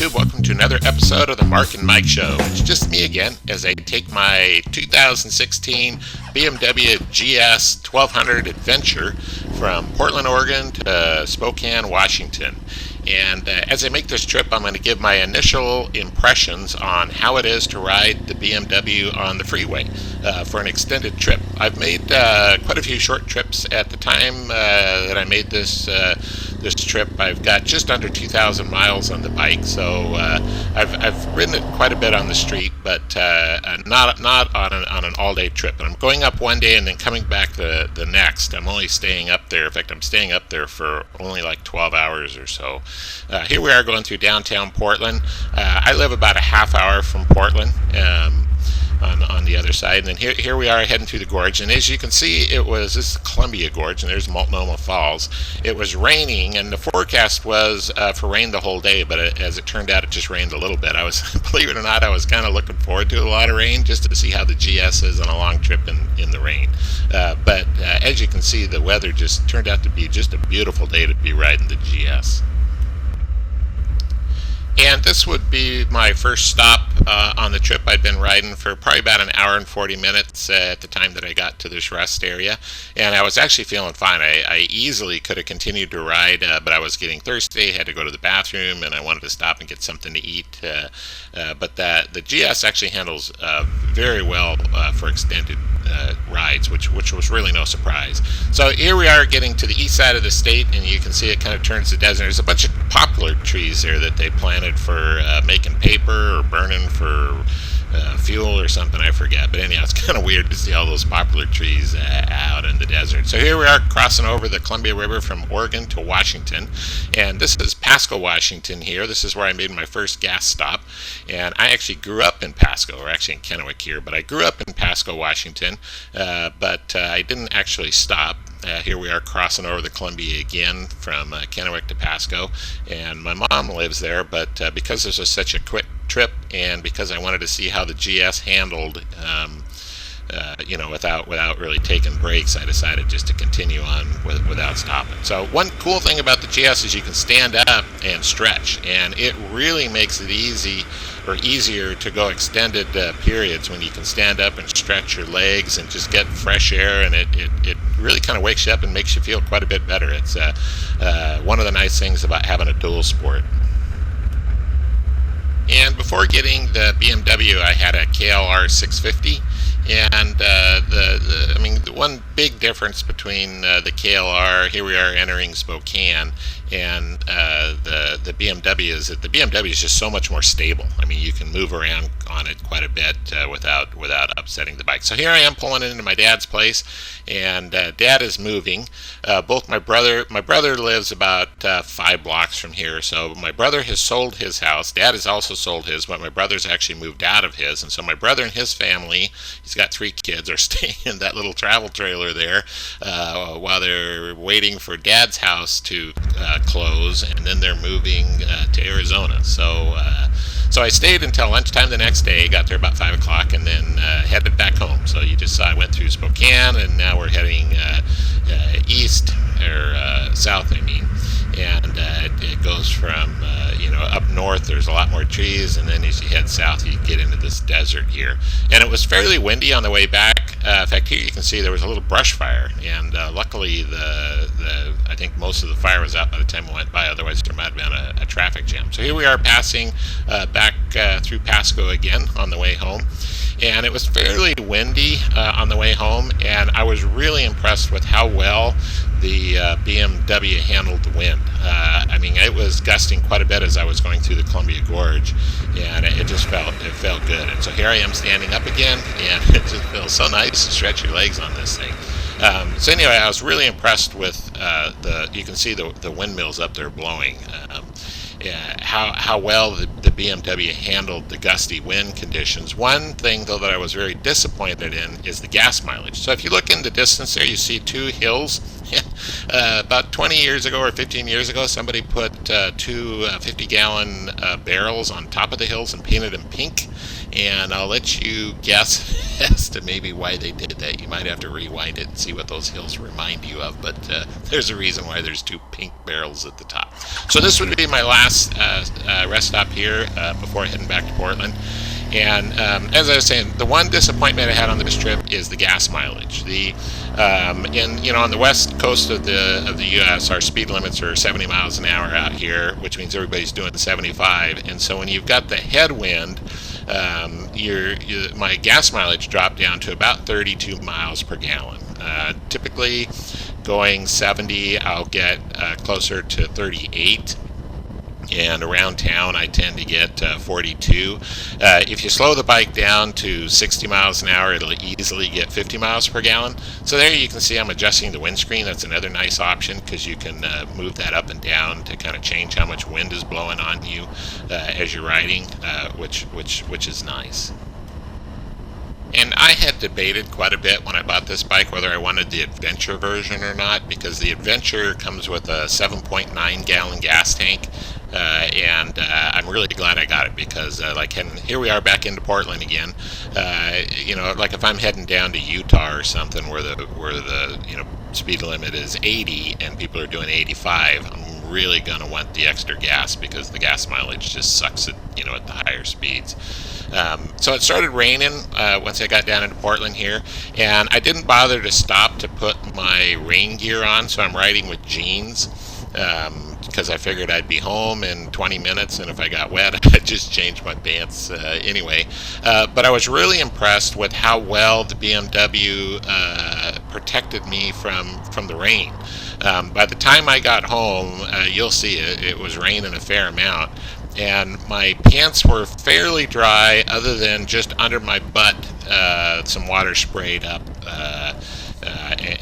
YouTube. Welcome to another episode of the Mark and Mike Show. It's just me again as I take my 2016 BMW GS 1200 Adventure from Portland, Oregon to Spokane, Washington. And as I make this trip, I'm going to give my initial impressions on how it is to ride the BMW on the freeway for an extended trip. I've made quite a few short trips. At the time that I made this trip, I've got just under 2,000 miles on the bike, so I've ridden it quite a bit on the street, but not on an all-day trip. And I'm going up one day and then coming back the next. I'm only staying up there. In fact, I'm staying up there for only like 12 hours or so. Here we are going through downtown Portland. I live about a half hour from Portland. On the other side, and then here we are heading through the gorge, and as you can see, this is Columbia Gorge, and there's Multnomah Falls. It was raining, and the forecast was for rain the whole day, but as it turned out, it just rained a little bit. Believe it or not, I was kind of looking forward to a lot of rain just to see how the GS is on a long trip in the rain. But as you can see, the weather just turned out to be just a beautiful day to be riding the GS. And this would be my first stop on the trip. I'd been riding for probably about an hour and 40 minutes at the time that I got to this rest area. And I was actually feeling fine. I easily could have continued to ride, but I was getting thirsty, had to go to the bathroom, and I wanted to stop and get something to eat. But the GS actually handles very well for extended rides, which was really no surprise. So here we are getting to the east side of the state, and you can see it kind of turns to desert. There's a bunch of poplar trees there that they planted for making paper or burning for fuel or something, I forget. But anyhow, it's kind of weird to see all those poplar trees out in the desert. So here we are crossing over the Columbia River from Oregon to Washington, and this is Pasco, Washington here. This is where I made my first gas stop, and I actually grew up in Pasco, or actually in Kennewick here, but I grew up in Pasco, Washington, but I didn't actually stop. Here we are crossing over the Columbia again from Kennewick to Pasco, and my mom lives there, but because this was such a quick trip and because I wanted to see how the GS handled without really taking breaks, I decided just to continue on without stopping. So one cool thing about the GS is you can stand up and stretch, and it really makes it easier to go extended periods when you can stand up and stretch your legs and just get fresh air, and it really kind of wakes you up and makes you feel quite a bit better. It's one of the nice things about having a dual sport. And before getting the BMW, I had a KLR 650, and the one big difference between the KLR, here we are entering Spokane, and the BMW is that the BMW is just so much more stable. I mean, you can move around on it quite a bit without upsetting the bike. So here I am pulling into my dad's place, and Dad is moving. Both my brother lives about 5 blocks from here, so my brother has sold his house. Dad has also sold his, but my brother's actually moved out of his, and so my brother and his family, he's got 3 kids, are staying in that little travel trailer there while they're waiting for Dad's house to close, and then they're moving to Arizona. So I stayed until lunchtime the next day, got there about 5 o'clock, and then headed back home. So you just saw I went through Spokane, and now we're heading east, or south, I mean. And it goes from, up north, there's a lot more trees, and then as you head south, you get into this desert here. And it was fairly windy on the way back. In fact, here you can see there was a little brush fire, and luckily I think most of the fire was out by the time I went by, otherwise there might have been a traffic jam. So here we are passing back through Pasco again on the way home. And it was fairly windy on the way home, and I was really impressed with how well the BMW handled the wind. It was gusting quite a bit as I was going through the Columbia Gorge, and it felt good. And so here I am standing up again, and it just feels so nice to stretch your legs on this thing. So anyway, I was really impressed with you can see the windmills up there blowing. How well the BMW handled the gusty wind conditions. One thing, though, that I was very disappointed in is the gas mileage. So if you look in the distance there, you see 2 hills. About 20 years ago or 15 years ago, somebody put 2 50-gallon barrels on top of the hills and painted them pink. and I'll let you guess as to maybe why they did that. You might have to rewind it and see what those hills remind you of, but there's a reason why there's two pink barrels at the top. So this would be my last rest stop here before heading back to Portland. And as I was saying, the one disappointment I had on this trip is the gas mileage. On the west coast of the U.S., our speed limits are 70 miles an hour out here, which means everybody's doing 75. And so when you've got the headwind, my gas mileage dropped down to about 32 miles per gallon. Typically, going 70, I'll get closer to 38. And around town I tend to get 42. If you slow the bike down to 60 miles an hour, it'll easily get 50 miles per gallon. So there you can see I'm adjusting the windscreen. That's another nice option because you can move that up and down to kind of change how much wind is blowing on you as you're riding, which is nice. And I had debated quite a bit when I bought this bike whether I wanted the Adventure version or not, because the Adventure comes with a 7.9 gallon gas tank, and I'm really glad I got it because here we are back into Portland again. Like if I'm heading down to Utah or something where the speed limit is 80 and people are doing 85, I'm really gonna want the extra gas because the gas mileage just sucks at the higher speeds. So it started raining once I got down into Portland here, and I didn't bother to stop to put my rain gear on, so I'm riding with jeans because I figured I'd be home in 20 minutes, and if I got wet, I'd just change my pants anyway. But I was really impressed with how well the BMW protected me from the rain. By the time I got home, you'll see it was raining a fair amount. And my pants were fairly dry other than just under my butt. Some water sprayed up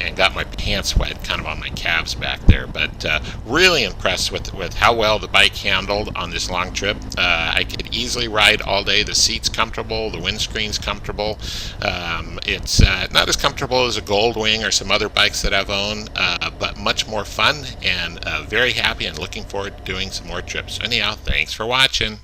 and got my pants wet kind of on my calves back there. But really impressed with how well the bike handled on this long trip. I could easily ride all day. The seat's comfortable, the windscreen's comfortable. It's not as comfortable as a Goldwing or some other bikes that I've owned, but much more fun, and very happy and looking forward to doing some more trips. Anyhow, thanks for watching.